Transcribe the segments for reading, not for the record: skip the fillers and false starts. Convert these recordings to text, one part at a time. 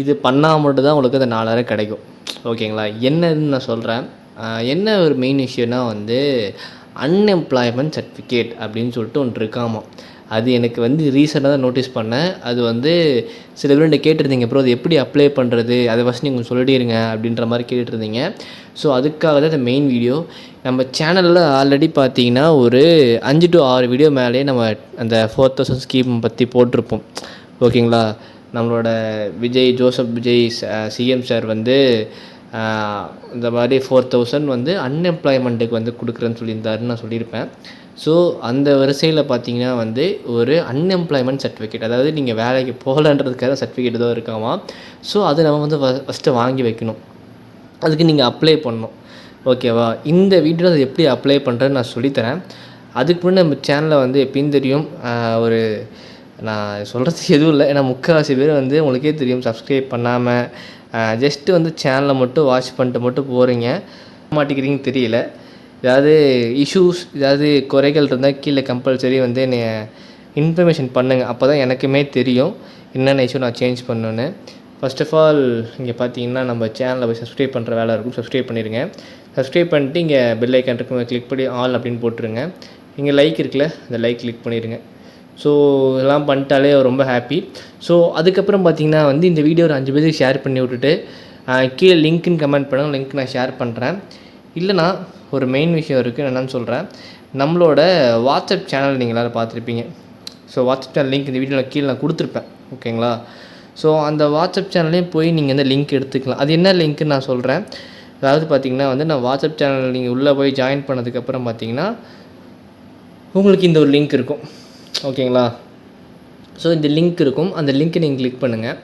இது பண்ணால் மட்டும் தான் உங்களுக்கு அந்த 4000 கிடைக்கும். ஓகேங்களா? என்னன்னு நான் சொல்கிறேன். என்ன ஒரு மெயின் விஷயம்னா வந்து அன்எம்ப்ளாய்மெண்ட் சர்டிஃபிகேட் அப்படின்னு சொல்லிட்டு ஒன்று இருக்காமா. அது எனக்கு வந்து ரீசெண்டாக தான் நோட்டீஸ் பண்ணேன். அது வந்து சில பேர் என்கிட்ட கேட்டிருந்தீங்க, ப்ரோ அது எப்படி அப்ளை பண்ணுறது, அதை ஃபஸ்ட் நீங்கள் சொல்லிடுங்க அப்படின்ற மாதிரி கேட்டிருந்தீங்க. ஸோ அதுக்காக தான் இந்த மெயின் வீடியோ. நம்ம சேனலில் ஆல்ரெடி பார்த்தீங்கன்னா ஒரு 5 to 6 வீடியோ மேலேயே நம்ம அந்த 4000 ஸ்கீம் பற்றி போட்டிருப்போம். ஓகேங்களா? நம்மளோட ஜோசப் விஜய் சிஎம் சார் வந்து இந்த மாதிரி 4000 வந்து அன்எம்ப்ளாய்மெண்ட்டுக்கு வந்து கொடுக்குறேன்னு சொல்லியிருந்தாருன்னு நான் சொல்லியிருப்பேன். ஸோ அந்த வரிசையில் பார்த்தீங்கன்னா வந்து ஒரு அன்எம்ப்ளாய்மெண்ட் சர்டிஃபிகேட், அதாவது நீங்கள் வேலைக்கு போகலன்றதுக்காக சர்டிஃபிகேட் ஏதோ இருக்காமா. ஸோ அது நம்ம வந்து ஃபஸ்ட்டு வாங்கி வைக்கணும். அதுக்கு நீங்கள் அப்ளை பண்ணணும். ஓகேவா? இந்த வீடியோவில் அது எப்படி அப்ளை பண்ணுறேன்னு நான் சொல்லித்தரேன். அதுக்கு முன்னாடி நம்ம சேனலில் வந்து எப்பயும் தெரியும், ஒரு நான் சொல்கிறதுக்கு எதுவும் இல்லை. ஏன்னா முக்கால்வாசி பேர் வந்து உங்களுக்கே தெரியும் சப்ஸ்கிரைப் பண்ணாமல் ஜஸ்ட்டு வந்து சேனலை மட்டும் வாட்ச் பண்ணிட்டு மட்டும் போகிறீங்க. மாட்டிக்கிறீங்கன்னு தெரியல. ஏதாவது இஷ்யூஸ், ஏதாவது குறைகள் இருந்தால் கீழே கம்பல்சரி வந்து என்னை இன்ஃபர்மேஷன் பண்ணுங்கள். அப்போ தான் எனக்குமே தெரியும் என்னென்ன இஷ்யூ நான் சேஞ்ச் பண்ணணுன்னு. ஃபர்ஸ்ட் ஆஃப் ஆல் இங்கே பார்த்தீங்கன்னா நம்ம சேனலில் போய் சப்ஸ்கிரைப் பண்ணுற வேலை இருக்கும். சப்ஸ்கிரைப் பண்ணிடுங்க. சப்ஸ்கிரைப் பண்ணிட்டு இங்கே பெல் ஐக்கான் இருக்கும், கிளிக் பண்ணி ஆல் அப்படின்னு போட்டுருங்க. இங்கே லைக் இருக்குல்ல, அந்த லைக் கிளிக் பண்ணிடுங்க. ஸோ இதெல்லாம் பண்ணிட்டாலே ரொம்ப ஹாப்பி. ஸோ அதுக்கப்புறம் பார்த்திங்கன்னா வந்து இந்த வீடியோ ஒரு 5 பேருக்கு ஷேர் பண்ணி விட்டுட்டு கீழே லிங்க்குன்னு கமெண்ட் பண்ணுங்கள். லிங்க் நான் ஷேர் பண்ணுறேன். இல்லைனா ஒரு மெயின் விஷயம் இருக்குது, என்னென்னு சொல்கிறேன். நம்மளோட வாட்ஸ்அப் சேனல் நீங்கள் எல்லோரும் பார்த்துருப்பீங்க. ஸோ வாட்ஸ்அப் சேனல் லிங்க் இந்த வீடியோவில் கீழே நான் கொடுத்துருப்பேன். ஓகேங்களா? ஸோ அந்த வாட்ஸ்அப் சேனல்லையும் போய் நீங்கள் இந்த லிங்க் எடுத்துக்கலாம். அது என்ன லிங்க்குன்னு நான் சொல்கிறேன். அதாவது பார்த்திங்கன்னா வந்து நான் வாட்ஸ்அப் சேனல் நீங்கள் உள்ளே போய் ஜாயின் பண்ணதுக்கப்புறம் பார்த்திங்கன்னா உங்களுக்கு இந்த ஒரு லிங்க் இருக்கும். ஓகேங்களா? ஸோ இந்த லிங்க் இருக்கும். அந்த லிங்க்கை நீங்கள் கிளிக் பண்ணுங்கள்.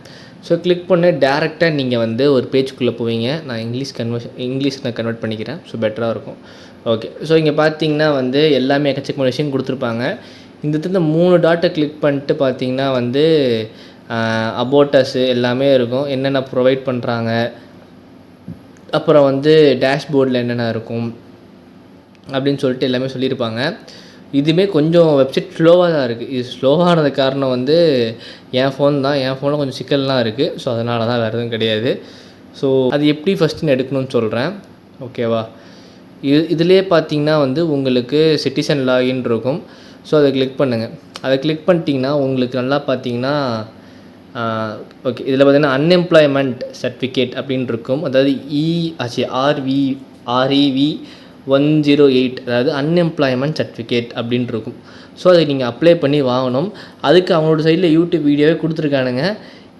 ஸோ கிளிக் பண்ண டேரெக்டாக நீங்கள் வந்து ஒரு பேஜுக்குள்ளே போவீங்க. நான் இங்கிலீஷ் நான் கன்வெர்ட் பண்ணிக்கிறேன். ஸோ பெட்டராக இருக்கும். ஓகே. ஸோ இங்கே பார்த்தீங்கன்னா வந்து எல்லாமே எக்கச்சக்கமான விஷயம் கொடுத்துருப்பாங்க. இந்த இடத்துல 3 டாட்டை கிளிக் பண்ணிட்டு பார்த்தீங்கன்னா வந்து அபவுட் அஸ் எல்லாமே இருக்கும். என்னென்ன ப்ரொவைட் பண்ணுறாங்க, அப்புறம் வந்து டேஷ்போர்டில் என்னென்ன இருக்கும் அப்படின்னு சொல்லிட்டு எல்லாமே சொல்லியிருப்பாங்க. இதுவுமே கொஞ்சம் வெப்சைட் ஸ்லோவாக தான் இருக்குது. இது ஸ்லோவானது காரணம் வந்து என் ஃபோன் தான். என் ஃபோனில் கொஞ்சம் சிக்கல்லாம் இருக்குது. ஸோ அதனால தான், வேறு எதுவும் கிடையாது. ஸோ அது எப்படி ஃபஸ்ட்டு எடுக்கணும்னு சொல்கிறேன். ஓகேவா? இதுலேயே பார்த்தீங்கன்னா வந்து உங்களுக்கு சிட்டிசன் லாகின் இருக்கும். ஸோ அதை கிளிக் பண்ணுங்கள். அதை கிளிக் பண்ணிட்டீங்கன்னா உங்களுக்கு நல்லா பார்த்தீங்கன்னா ஓகே, இதில் பார்த்தீங்கன்னா அன்எம்ப்ளாய்மெண்ட் சர்டிஃபிகேட் அப்படின்னு இருக்கும். அதாவது REV 108, அதாவது அன்எம்ப்ளாய்மெண்ட் சர்டிஃபிகேட் அப்படின்னு இருக்கும். ஸோ அதை நீங்கள் அப்ளை பண்ணி வாங்கணும். அதுக்கு அவங்களோட சைடில் யூடியூப் வீடியோவே கொடுத்துருக்கானுங்க.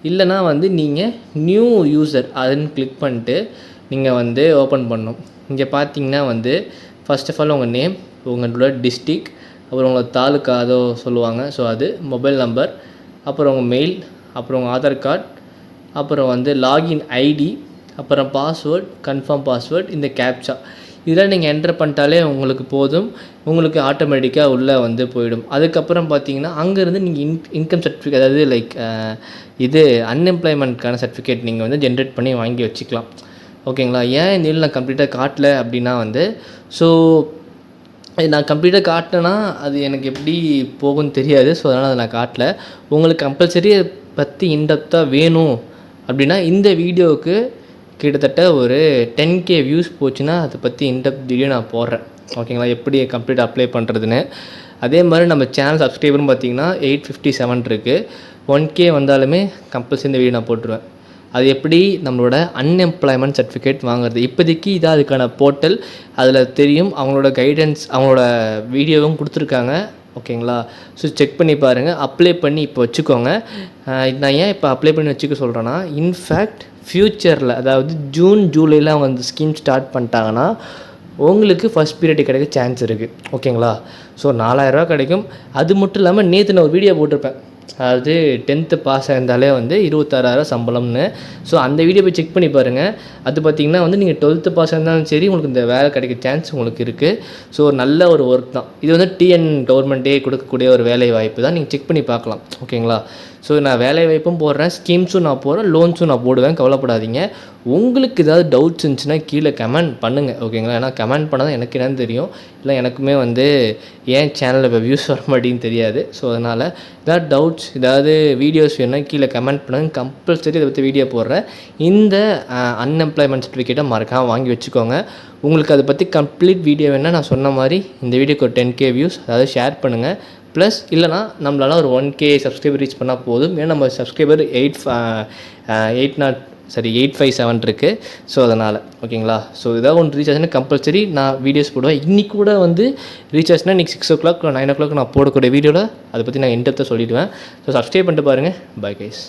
இல்லைனா வந்து நீங்கள் நியூ யூசர் அதுன்னு கிளிக் பண்ணிட்டு நீங்கள் வந்து ஓப்பன் பண்ணணும். இங்கே பார்த்தீங்கன்னா வந்து ஃபர்ஸ்ட் ஆஃப் ஆல் உங்கள் நேம், உங்களோட டிஸ்ட்ரிக், அப்புறம் உங்கள் தாலுக்கா அதோ சொல்லுவாங்க. ஸோ அது மொபைல் நம்பர், அப்புறம் உங்கள் மெயில், அப்புறம் உங்கள் ஆதார் கார்டு, அப்புறம் வந்து லாகின் ஐடி, அப்புறம் பாஸ்வேர்ட், கன்ஃபார்ம் பாஸ்வேர்ட், இந்த கேப்சா இதெல்லாம் நீங்கள் என்டர் பண்ணிட்டாலே உங்களுக்கு போதும். உங்களுக்கு ஆட்டோமேட்டிக்காக உள்ளே வந்து போயிடும். அதுக்கப்புறம் பார்த்தீங்கன்னா அங்கேருந்து நீங்கள் இன்கம் சர்டிஃபிகேட், அதாவது லைக் இது அன்எம்ப்ளாய்மெண்ட்கான சர்டிஃபிகேட் நீங்கள் வந்து ஜென்ரேட் பண்ணி வாங்கி வச்சுக்கலாம். ஓகேங்களா? ஏன் இந்த நான் கம்ப்ளீட்டாக காட்டல அப்படின்னா வந்து ஸோ நான் கம்ப்ளீட்டாக காட்டினேன்னா அது எனக்கு எப்படி போகும்னு தெரியாது. ஸோ அதனால் அதை நான் காட்டல. உங்களுக்கு கம்பல்சரி பற்றி இன்டெப்த்தாக வேணும் அப்படின்னா இந்த வீடியோவுக்கு கிட்டத்தட்ட ஒரு 10K வியூஸ் போச்சுன்னா அதை பற்றி இன்டெப்த் வீடியோ நான் போடுறேன். ஓகேங்களா? எப்படி கம்ப்ளீட்டாக அப்ளை பண்ணுறதுன்னு. அதே மாதிரி நம்ம சேனல் சப்ஸ்கிரைபரும் பார்த்திங்கன்னா 857 இருக்குது. 1K வந்தாலுமே கம்பல்சரி இந்த வீடியோ நான் போட்டுருவேன். அது எப்படி நம்மளோட அன்எம்ப்ளாய்மெண்ட் சர்டிஃபிகேட் வாங்குறது. இப்போதைக்கு இதான் அதுக்கான போர்ட்டல். அதில் தெரியும், அவங்களோட கைடன்ஸ், அவங்களோட வீடியோவும் கொடுத்துருக்காங்க. ஓகேங்களா? ஸோ செக் பண்ணி பாருங்கள். அப்ளை பண்ணி இப்போ வச்சுக்கோங்க. நான் ஏன் இப்போ அப்ளை பண்ணி வச்சுக்க சொல்கிறேன்னா, இன்ஃபேக்ட் ஃப்யூச்சரில் அதாவது ஜூன் ஜூலையில் அவங்க அந்த ஸ்கீம் ஸ்டார்ட் பண்ணிட்டாங்கன்னா உங்களுக்கு ஃபஸ்ட் பீரியட் கிடைக்க சான்ஸ் இருக்குது. ஓகேங்களா? ஸோ 4000 கிடைக்கும். அது மட்டும் இல்லாமல் நேற்று நான் ஒரு வீடியோ போட்டிருப்பேன். அதாவது 10th பாஸ் ஆயிருந்தாலே வந்து 26,000 சம்பளம்னு. ஸோ அந்த வீடியோ போய் செக் பண்ணி பாருங்கள். அது பார்த்திங்கன்னா வந்து நீங்கள் 12th பாஸ் ஆயிருந்தாலும் சரி உங்களுக்கு இந்த வேலை கிடைக்க சான்ஸ் உங்களுக்கு இருக்குது. ஸோ நல்ல ஒரு ஒர்க் தான் இது. வந்து TN கவர்மெண்ட்டே கொடுக்கக்கூடிய ஒரு வேலை வாய்ப்பு தான். நீங்கள் செக் பண்ணி பார்க்கலாம். ஓகேங்களா? ஸோ நான் வேலைவாய்ப்பும் போடுறேன், ஸ்கீம்ஸும் நான் போடுறேன், லோன்ஸும் நான் போடுவேன், கவலைப்படாதீங்க. உங்களுக்கு ஏதாவது டவுட்ஸ் இருந்துச்சுன்னா கீழே கமெண்ட் பண்ணுங்கள், ஓகேங்களா? ஏன்னா கமெண்ட் பண்ணால் தான் எனக்கு என்னன்னு தெரியும். இல்லை எனக்குமே வந்து ஏன் சேனலில் இப்போ வியூஸ் வர மாட்டேங்குன்னு தெரியாது. ஸோ அதனால் ஏதாவது டவுட்ஸ், ஏதாவது வீடியோஸ் வேணும்னா கீழே கமெண்ட் பண்ணுங்கள். கம்பல்சரி இதை பற்றி வீடியோ போடுறேன். இந்த அன்எம்ப்ளாய்மெண்ட் சர்டிஃபிகேட்டை மறக்காமல் வாங்கி வச்சுக்கோங்க. உங்களுக்கு அதை பற்றி கம்ப்ளீட் வீடியோ வேணால் நான் சொன்ன மாதிரி இந்த வீடியோக்கு ஒரு 10K வியூஸ், அதாவது ஷேர் பண்ணுங்கள். ப்ளஸ் இல்லைனா நம்மளால ஒரு 1K சப்ஸ்கிரைபர் ரீச் பண்ணால் போதும். ஏன்னா நம்ம சப்ஸ்கிரைபர் 857 இருக்குது. ஸோ அதனால் ஓகேங்களா? ஸோ ஏதாவது ஒன்று ரீச் ஆச்சுன்னா கம்பல்சரி நான் வீடியோஸ் போடுவேன். இன்றைக்கி கூட வந்து ரீச் ஆச்சுன்னா இன்றைக்கி 6 o'clock 9 o'clock நான் போடக்கூடிய வீடியோவில் அதை பற்றி நான் இன்டெப்த்தாக சொல்லிவிடுவேன். ஸோ சப்ஸ்கிரைப் பண்ணிட்டு பாருங்கள். Bye guys.